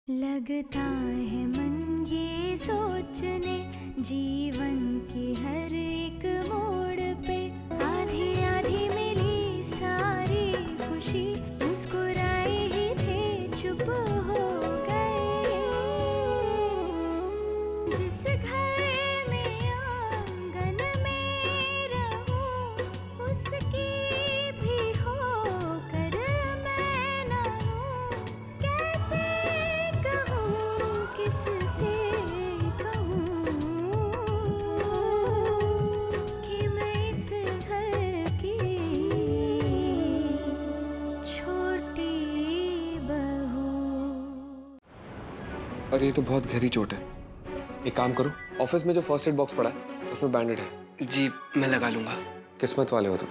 लगता है मन ये सोचने जीवन के हर एक मोड़ पे आधी आधी मिली सारी खुशी मुस्कुराए ही थे चुप हो गए। जिस घर में आंगन में रहूं उसकी भी होकर मैं ना हूं। कैसे कहूं किससे कहूं कि मैं इस घर की छोटी बहू। और ये तो बहुत गहरी चोट है। एक काम करो, ऑफिस में जो फर्स्ट एड बॉक्स पड़ा है उसमें बैंडेड है। जी मैं लगा लूंगा। किस्मत वाले हो तुम।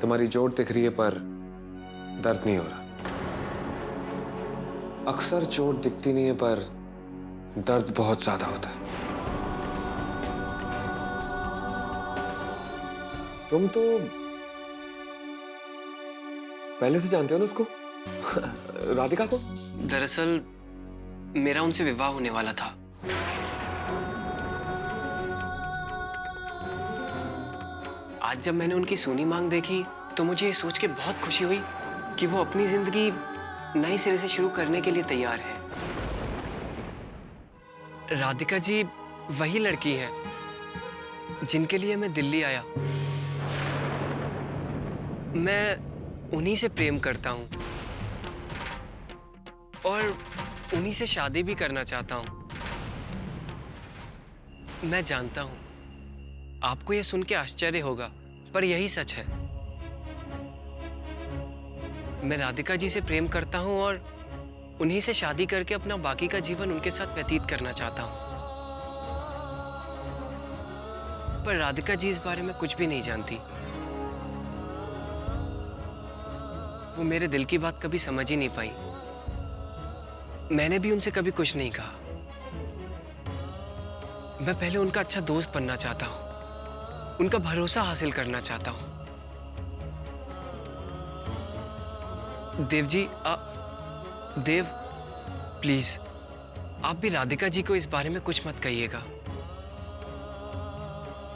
तुम्हारी चोट दिख रही है पर दर्द नहीं हो रहा। अक्सर चोट दिखती नहीं है पर दर्द बहुत ज्यादा होता है। तुम तो पहले से जानते हो ना उसको राधिका को? दरअसल मेरा उनसे विवाह होने वाला था। आज जब मैंने उनकी सोनी मांग देखी तो मुझे ये सोच के बहुत खुशी हुई कि वो अपनी जिंदगी नए सिरे से शुरू करने के लिए तैयार है। राधिका जी वही लड़की है जिनके लिए मैं दिल्ली आया। मैं उन्हीं से प्रेम करता हूं और उन्हीं से शादी भी करना चाहता हूं। मैं जानता हूं आपको यह सुन के आश्चर्य होगा पर यही सच है। मैं राधिका जी से प्रेम करता हूं और उन्हीं से शादी करके अपना बाकी का जीवन उनके साथ व्यतीत करना चाहता हूं। पर राधिका जी इस बारे में कुछ भी नहीं जानती। वो मेरे दिल की बात कभी समझ ही नहीं पाई। मैंने भी उनसे कभी कुछ नहीं कहा। मैं पहले उनका अच्छा दोस्त बनना चाहता हूं, उनका भरोसा हासिल करना चाहता हूं। देव जी देव प्लीज आप भी राधिका जी को इस बारे में कुछ मत कहिएगा।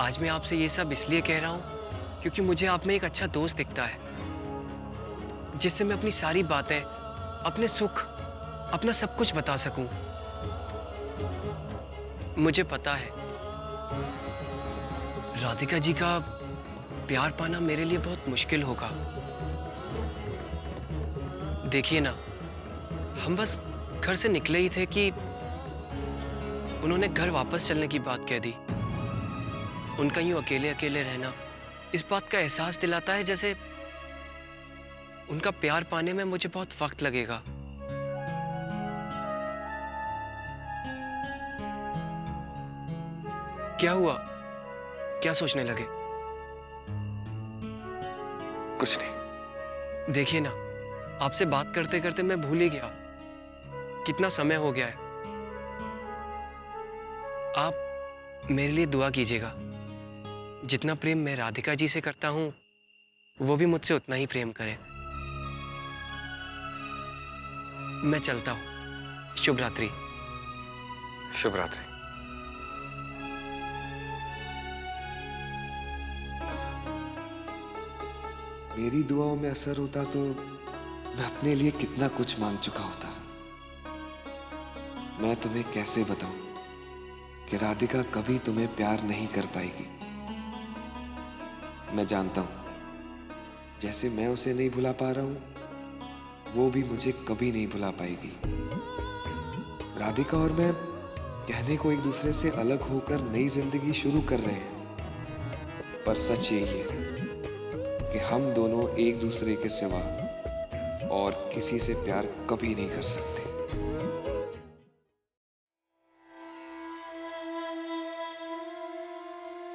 आज मैं आपसे ये सब इसलिए कह रहा हूं क्योंकि मुझे आप में एक अच्छा दोस्त दिखता है जिससे मैं अपनी सारी बातें, अपने सुख, अपना सब कुछ बता सकूं। मुझे पता है राधिका जी का प्यार पाना मेरे लिए बहुत मुश्किल होगा। देखिए ना, हम बस घर से निकले ही थे कि उन्होंने घर वापस चलने की बात कह दी। उनका यूं अकेले अकेले रहना इस बात का एहसास दिलाता है जैसे उनका प्यार पाने में मुझे बहुत वक्त लगेगा। क्या हुआ? क्या सोचने लगे? कुछ नहीं। देखिए ना, आपसे बात करते करते मैं भूल ही गया कितना समय हो गया है। आप मेरे लिए दुआ कीजिएगा। जितना प्रेम मैं राधिका जी से करता हूं वो भी मुझसे उतना ही प्रेम करें। मैं चलता हूं। शुभ रात्रि। शुभ रात्रि। मेरी दुआओं में असर होता तो मैं अपने लिए कितना कुछ मांग चुका होता। मैं तुम्हें कैसे बताऊं कि राधिका कभी तुम्हें प्यार नहीं कर पाएगी। मैं जानता हूं जैसे मैं उसे नहीं भुला पा रहा हूं वो भी मुझे कभी नहीं भुला पाएगी। राधिका और मैं कहने को एक दूसरे से अलग होकर नई जिंदगी शुरू कर रहे हैं पर सच यही है कि हम दोनों एक दूसरे के सिवा और किसी से प्यार कभी नहीं कर सकते।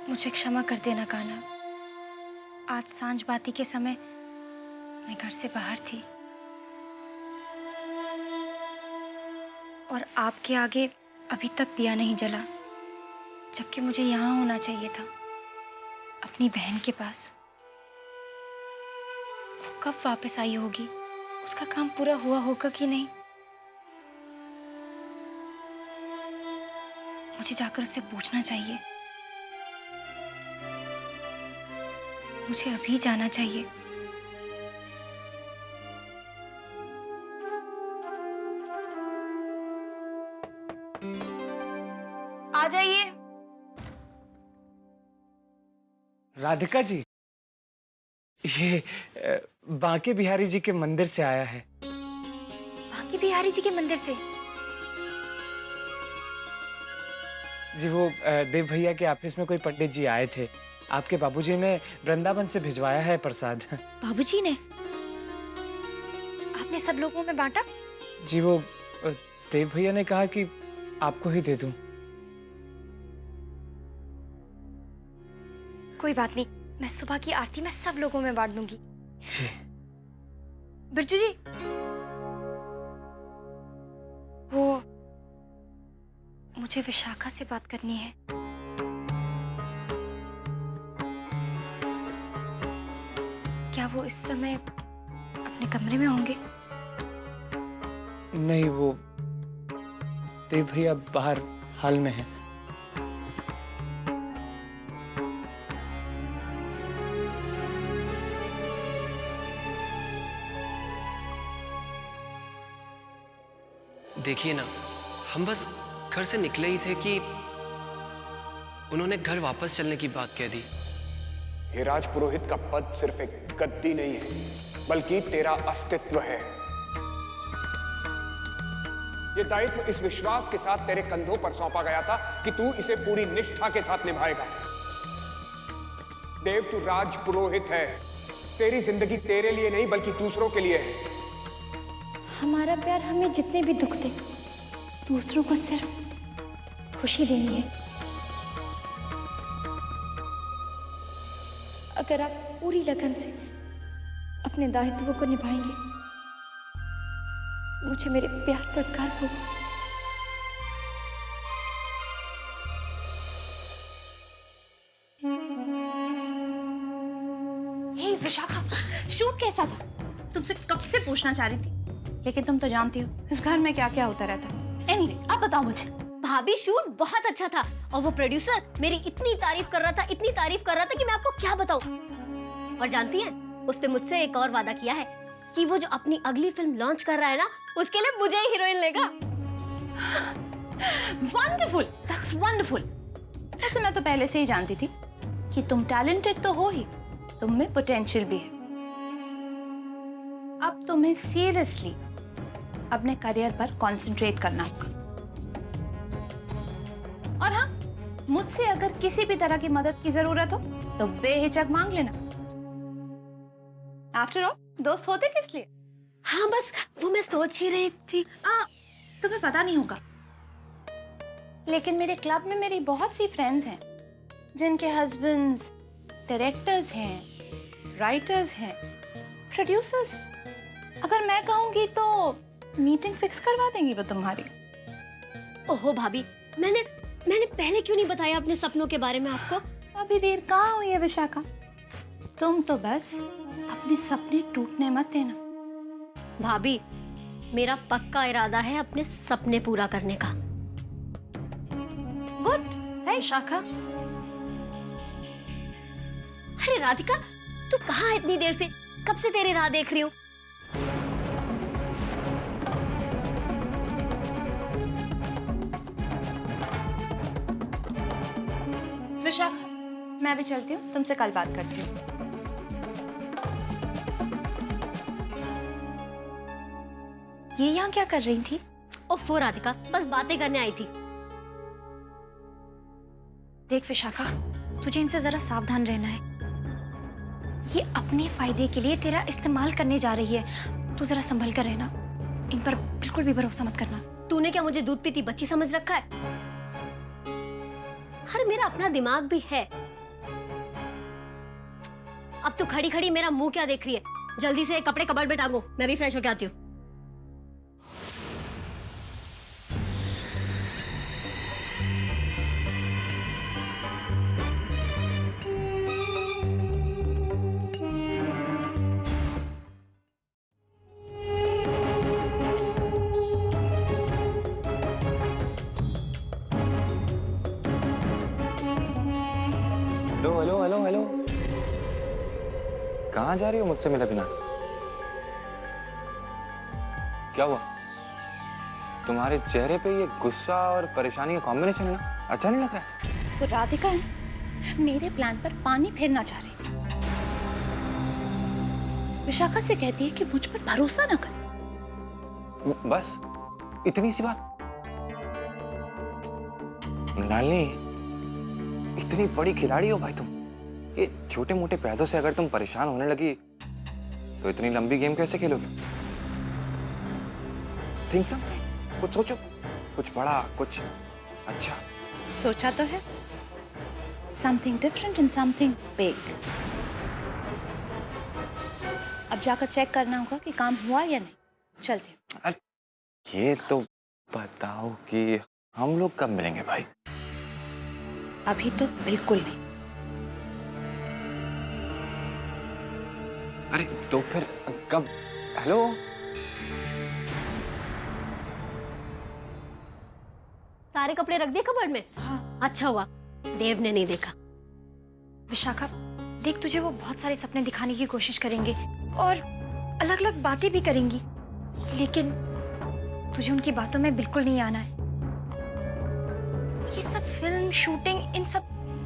मुझे क्षमा कर देना कान्हा। आज सांझ बाती के समय मैं घर से बाहर थी और आपके आगे अभी तक दिया नहीं जला, जबकि मुझे यहाँ होना चाहिए था अपनी बहन के पास। वो कब वापस आई होगी, उसका काम पूरा हुआ होगा कि नहीं, मुझे जाकर उससे पूछना चाहिए। मुझे अभी जाना चाहिए। आ जाइए। राधिका जी, ये बांके बिहारी जी के मंदिर से आया है। बांके बिहारी जी के मंदिर से? जी वो देव भैया के ऑफिस में कोई पंडित जी आए थे। आपके बाबूजी ने वृंदावन से भिजवाया है प्रसाद। बाबूजी ने? आपने सब लोगों में बांटा? जी वो देव भैया ने कहा कि आपको ही दे दूं। कोई बात नहीं, मैं सुबह की आरती में सब लोगों में बांट दूंगी। जी। बिरजू जी, वो मुझे विशाखा से बात करनी है। क्या वो इस समय अपने कमरे में होंगे? नहीं, वो देव भैया बाहर हॉल में है। देखिए ना, हम बस घर से निकले ही थे कि उन्होंने घर वापस चलने की बात कह दी। ये राजपुरोहित का पद सिर्फ एक गद्दी नहीं है, बल्कि तेरा अस्तित्व है। ये दायित्व इस विश्वास के साथ तेरे कंधों पर सौंपा गया था कि तू इसे पूरी निष्ठा के साथ निभाएगा। देव, तू राजपुरोहित है। तेरी जिंदगी तेरे लिए नहीं बल्कि दूसरों के लिए है। हमारा प्यार हमें जितने भी दुख दे, दूसरों को सिर्फ खुशी देनी है। अगर आप पूरी लगन से अपने दायित्व को निभाएंगे, मुझे मेरे प्यार पर गर्व होगा। हे विशाखा, शूट कैसा था? तुमसे कब से पूछना चाह रही थी, लेकिन तुम तो जानती हो इस घर में क्या क्या होता रहता है। एनीवे, अब बताओ मुझे। भाभी, शूट बहुत अच्छा था और वो प्रोड्यूसर मेरी इतनी तारीफ कर रहा था, इतनी तारीफ कर रहा था कि मैं आपको क्या बताऊं। और जानती हैं, उसने मुझसे एक और वादा किया है कि वो जो अपनी अगली फिल्म लॉन्च कर रहा है ना, उसके लिए मुझे ही हीरोइन लेगा। Wonderful, that's wonderful. ऐसे मैं तो पहले से ही जानती थी कि तुम टैलेंटेड तो हो ही, तुम में पोटेंशियल भी है। अब तुम्हें सीरियसली अपने करियर पर कंसंट्रेट करना होगा। और हाँ, मुझसे अगर किसी भी तरह की मदद की जरूरत हो तो बेहिचक मांग लेना। आफ्टर ऑल, दोस्त होते किस लिए? हाँ, बस वो मैं सोच ही रही थी। तुम्हें पता नहीं होगा, लेकिन मेरे क्लब में मेरी बहुत सी फ्रेंड्स हैं जिनके हस्बैंड्स डायरेक्टर्स हैं, राइटर्स हैं, प्रोड्यूसर्स हैं। अगर मैं कहूंगी तो मीटिंग फिक्स करवा देंगी वो तुम्हारी। ओहो भाभी, मैंने पहले क्यों नहीं बताया अपने सपनों के बारे में आपको? अभी देर कहाँ हुई है विशाखा, तुम तो बस अपने सपने टूटने मत देना। भाभी, मेरा पक्का इरादा है अपने सपने पूरा करने का। गुड। है विशाखा, अरे राधिका, तू कहाँ है इतनी देर से? कब से तेरी राह देख रही हूँ। विशाखा, मैं भी चलती हूँ, तुमसे कल बात करती हूँ। ये यहाँ क्या कर रही थी? ओफो राधिका, बस बातें करने आई थी। देख विशाखा, तुझे इनसे जरा सावधान रहना है। ये अपने फायदे के लिए तेरा इस्तेमाल करने जा रही है। तू जरा संभल कर रहना, इन पर बिल्कुल भी भरोसा मत करना। तूने क्या मुझे दूध पीती बच्ची समझ रखा है? हर मेरा अपना दिमाग भी है। अब तू खड़ी खड़ी मेरा मुंह क्या देख रही है? जल्दी से कपड़े कबर्ड में टांगो, मैं भी फ्रेश होके आती हूँ। हेलो हेलो हेलो हेलो, कहाँ जा रही हो मुझसे मिले बिना? क्या हुआ? तुम्हारे चेहरे पे ये गुस्सा और परेशानी का कॉम्बिनेशन है ना, अच्छा नहीं लग रहा है? तो राधिका मेरे प्लान पर पानी फेरना चाह रही थी। विशाखा से कहती है कि मुझ पर भरोसा न कर। बस इतनी सी बात? मृणालिनी, इतनी बड़ी खिलाड़ी हो भाई तुम। ये छोटे मोटे पैदों से अगर तुम परेशान होने लगी तो इतनी लंबी गेम कैसे खेलोगे? थिंक समथिंग, कुछ सोचो, कुछ बड़ा, कुछ अच्छा। सोचा तो है, something different and something big. अब जाकर चेक करना होगा कि काम हुआ या नहीं। चलते। अरे ये तो बताओ कि हम लोग कब मिलेंगे भाई? अभी तो बिल्कुल नहीं। अरे तो फिर कब? हेलो, सारे कपड़े रख दिए कबर्ड में? हाँ। अच्छा हुआ देव ने नहीं देखा। विशाखा देख, तुझे वो बहुत सारे सपने दिखाने की कोशिश करेंगे और अलग अलग बातें भी करेंगी, लेकिन तुझे उनकी बातों में बिल्कुल नहीं आना है। ये सब फिल्म शूटिंग, इन सब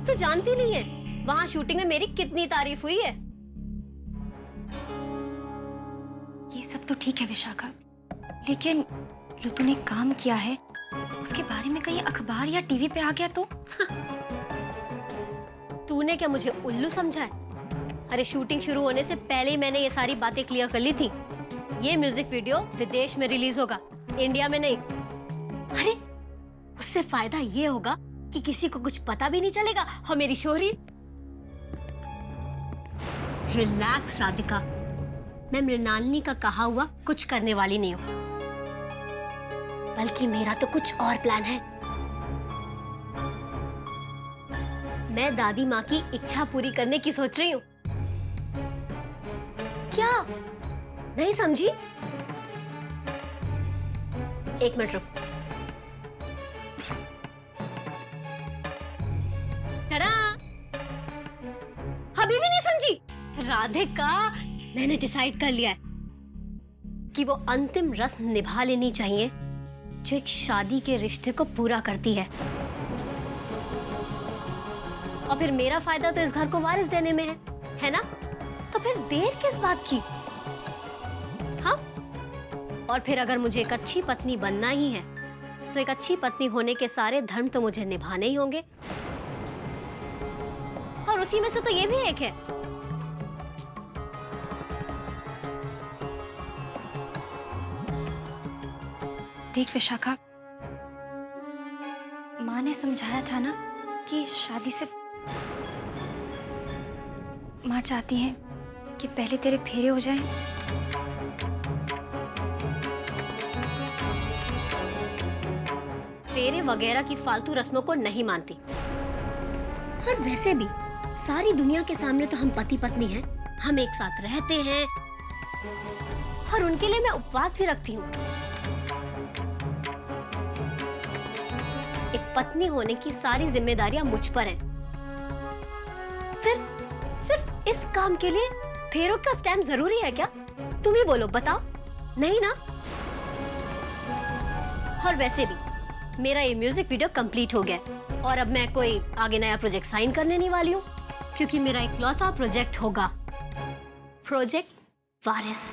तो जानती नहीं है वहां शूटिंग में मेरी कितनी तारीफ हुई है। ये सब तो ठीक है विशाखा, लेकिन जो तूने काम किया है उसके बारे में कहीं अखबार या टीवी पे आ गया तो? तूने क्या मुझे उल्लू समझा है? अरे शूटिंग शुरू होने से पहले ही मैंने ये सारी बातें क्लियर कर ली थी। ये म्यूजिक वीडियो विदेश में रिलीज होगा, इंडिया में नहीं। अरे उससे फायदा ये होगा कि किसी को कुछ पता भी नहीं चलेगा और मेरी शोहरी। रिलैक्स राधिका, मैं मृणालिनी का कहा हुआ कुछ करने वाली नहीं हूं, बल्कि मेरा तो कुछ और प्लान है। मैं दादी माँ की इच्छा पूरी करने की सोच रही हूँ। क्या नहीं समझी? एक मिनट रुक। टडा! अभी भी नहीं समझी? राधिका, मैंने डिसाइड कर लिया है कि वो अंतिम रस्म निभा लेनी चाहिए जो एक शादी के रिश्ते को पूरा करती है। और फिर मेरा फायदा तो इस घर को वारिस देने में है ना? तो फिर देर किस बात की? हाँ, और फिर अगर मुझे एक अच्छी पत्नी बनना ही है तो एक अच्छी पत्नी होने के सारे धर्म तो मुझे निभाने ही होंगे, और उसी में से तो ये भी एक है। देख विशाखा, माँ ने समझाया था ना कि शादी से माँ चाहती है कि पहले तेरे फेरे हो जाएं। फेरे वगैरह की फालतू रस्मों को नहीं मानती। और वैसे भी सारी दुनिया के सामने तो हम पति पत्नी हैं, हम एक साथ रहते हैं, और उनके लिए मैं उपवास भी रखती हूँ। एक पत्नी होने की सारी जिम्मेदारियां मुझ पर हैं। फिर सिर्फ इस काम के लिए फेरों का स्टैम्प जरूरी है क्या? तुम ही बोलो, बताओ। नहीं ना? और वैसे भी मेरा ये म्यूजिक वीडियो कंप्लीट हो गया और अब मैं कोई आगे नया प्रोजेक्ट साइन करने नहीं वाली हूँ, क्योंकि मेरा इकलौता प्रोजेक्ट होगा प्रोजेक्ट वारिस।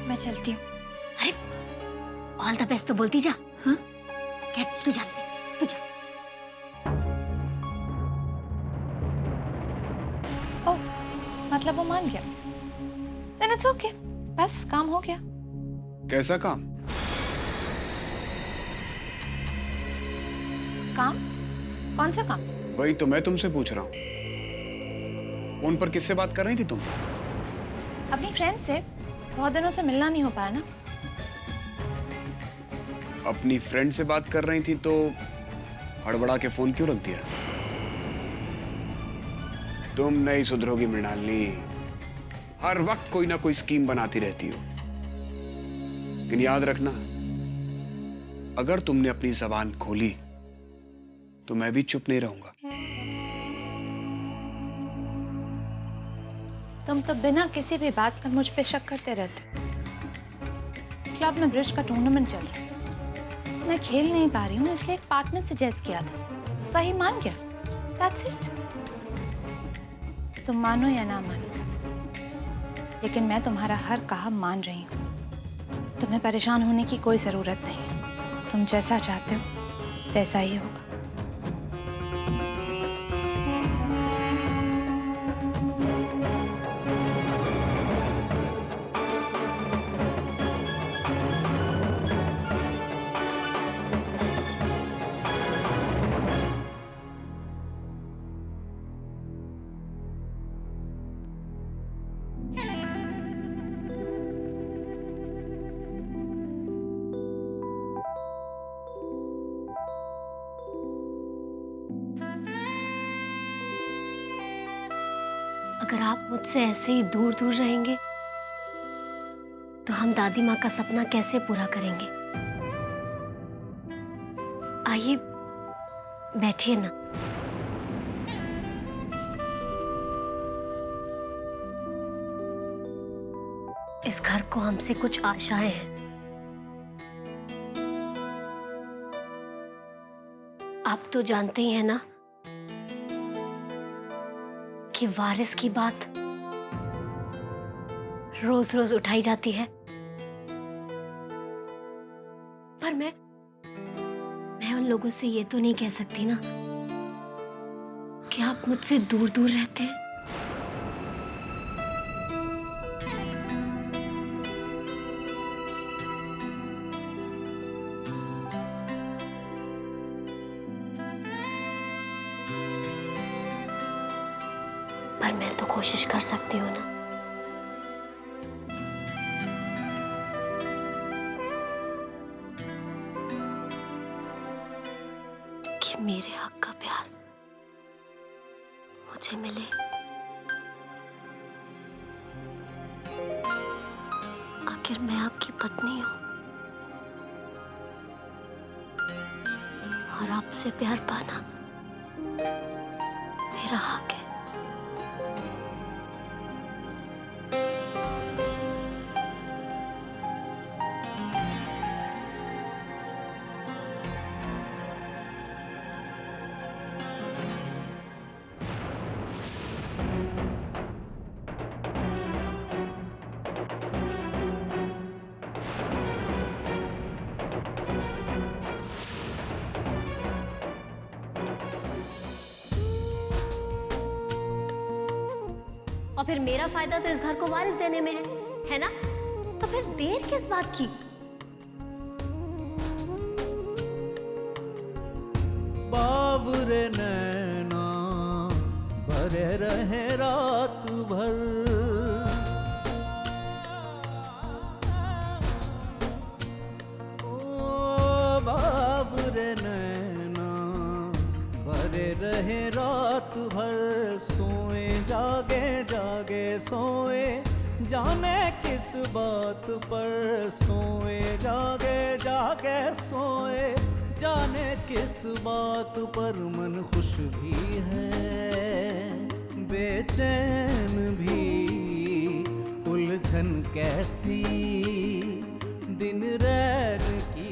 मैं चलती हूँ। अरे ऑल द बेस्ट तो बोलती जा। हाँ, तू जा, तू जा। ओह, मतलब वो मान गया। Then it's okay, बस काम हो गया। कैसा काम? काम? कौन सा काम? वही तो मैं तुमसे पूछ रहा हूँ। फोन पर किससे बात कर रही थी तुम? अपनी फ्रेंड से। बहुत दिनों से मिलना नहीं हो पाया ना। अपनी फ्रेंड से बात कर रही थी तो हड़बड़ा के फोन क्यों रख दिया? तुम नहीं सुधरोगी मृणालिनी, हर वक्त कोई ना कोई स्कीम बनाती रहती हो। लेकिन याद रखना, अगर तुमने अपनी जबान खोली तो मैं भी चुप नहीं रहूंगा। तुम तो बिना किसी भी बात का मुझ पे शक करते रहते। क्लब में ब्रिज का टूर्नामेंट चल रहा है, मैं खेल नहीं पा रही हूँ, इसलिए एक पार्टनर सजेस्ट किया था, वही मान गया। That's it. तुम मानो या ना मानो, लेकिन मैं तुम्हारा हर कहा मान रही हूँ। तुम्हें परेशान होने की कोई जरूरत नहीं। तुम जैसा चाहते हो वैसा ही होगा। अगर आप मुझसे ऐसे ही दूर दूर रहेंगे तो हम दादी माँ का सपना कैसे पूरा करेंगे? आइए बैठिए ना। इस घर को हमसे कुछ आशाएं हैं। आप तो जानते ही हैं ना कि वारिस की बात रोज रोज उठाई जाती है, पर मैं उन लोगों से ये तो नहीं कह सकती ना कि आप मुझसे दूर दूर रहते हैं। पर मैं तो कोशिश कर सकती हूँ ना। कि मेरे हक का प्यार मुझे मिले। आखिर मैं आपकी पत्नी हूँ और आपसे प्यार पाना मेरा हक है। और फिर मेरा फायदा तो इस घर को वारिस देने में है ना? तो फिर देर किस बात की? बावरे नैना भरे रहे रात भर, ओ बावरे नैना भरे रहे रात भर, सोए जागे जागे सोए जाने किस बात पर, सोए जागे जागे सोए जाने किस बात पर। मन खुश भी है बेचैन भी, उलझन कैसी दिन रैन की।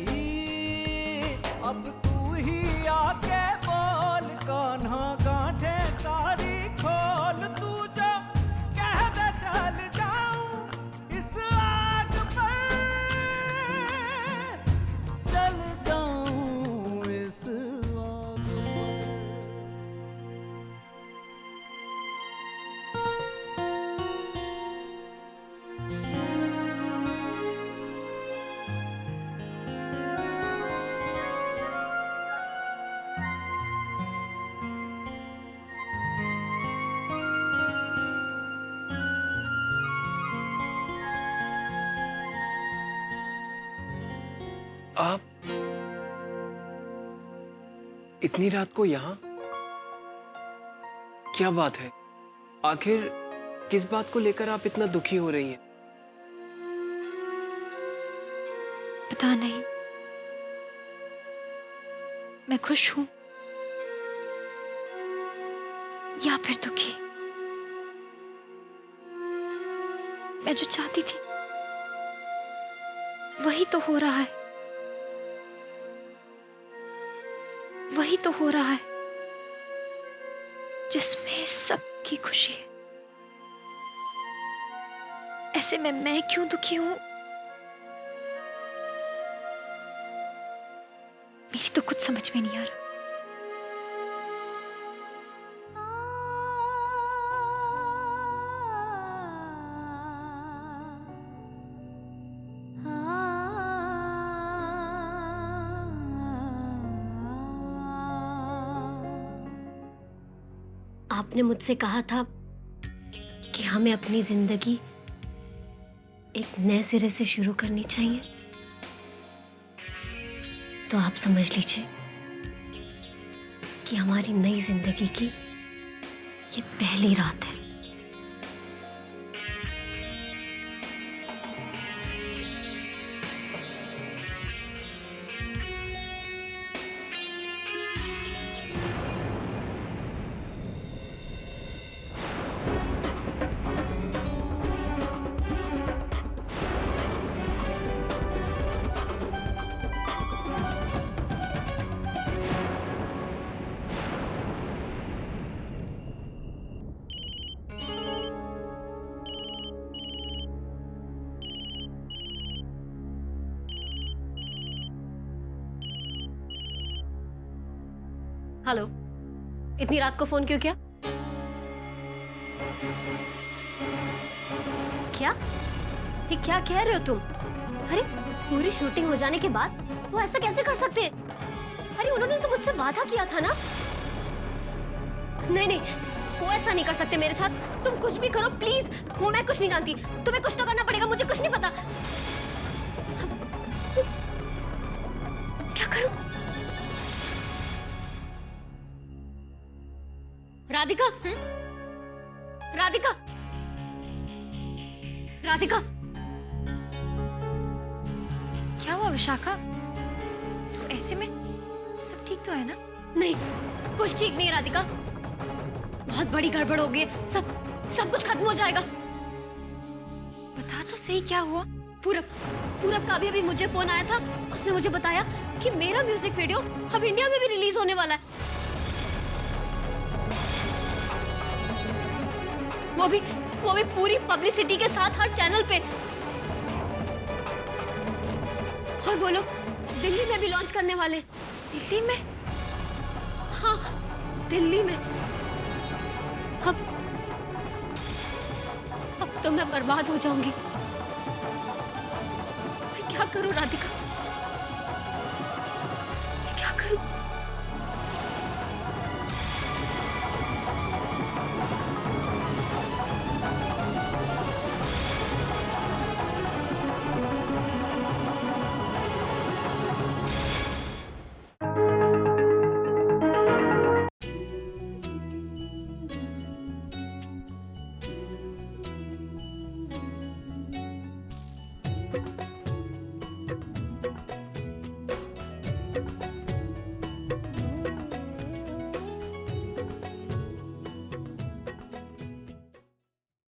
अब तू ही आके बोल कान्हा, गांठे सारी खोल, तू जो कह दे चल जाऊं इस आग पर, चल जाऊं इस आग पर। आप इतनी रात को यहाँ? क्या बात है? आखिर किस बात को लेकर आप इतना दुखी हो रही हैं? पता नहीं, मैं खुश हूं या फिर दुखी। मैं जो चाहती थी वही तो हो रहा है, वही तो हो रहा है जिसमें सबकी खुशी है। ऐसे में मैं क्यों दुखी हूं? मेरी तो कुछ समझ में नहीं आ रहा। आपने मुझसे कहा था कि हमें अपनी जिंदगी एक नए सिरे से शुरू करनी चाहिए, तो आप समझ लीजिए कि हमारी नई जिंदगी की ये पहली रात है। हेलो, इतनी रात को फोन क्यों किया? क्या? ये क्या कह रहे हो तुम? अरे पूरी शूटिंग हो जाने के बाद वो ऐसा कैसे कर सकते हैं? अरे उन्होंने तो मुझसे वादा किया था ना। नहीं नहीं, वो ऐसा नहीं कर सकते मेरे साथ। तुम कुछ भी करो प्लीज। वो मैं कुछ नहीं जानती, तुम्हें कुछ तो करना पड़ेगा, मुझे कुछ नहीं पता। क्या करूं? राधिका, राधिका, राधिका, क्या हुआ विशाखा? तो ऐसे में सब ठीक तो है ना? नहीं, कुछ ठीक नहीं है राधिका। बहुत बड़ी गड़बड़ हो गई है। सब कुछ खत्म हो जाएगा। बता तो सही क्या हुआ? पूरब का अभी मुझे फोन आया था। उसने मुझे बताया कि मेरा म्यूजिक वीडियो अब इंडिया में भी रिलीज होने वाला है। वो भी पूरी पब्लिसिटी के साथ हर चैनल पे। और वो लोग दिल्ली में भी लॉन्च करने वाले। दिल्ली में? हाँ, दिल्ली में। अब तो मैं बर्बाद हो जाऊंगी। मैं क्या करूं राधिका? मैं क्या करूं?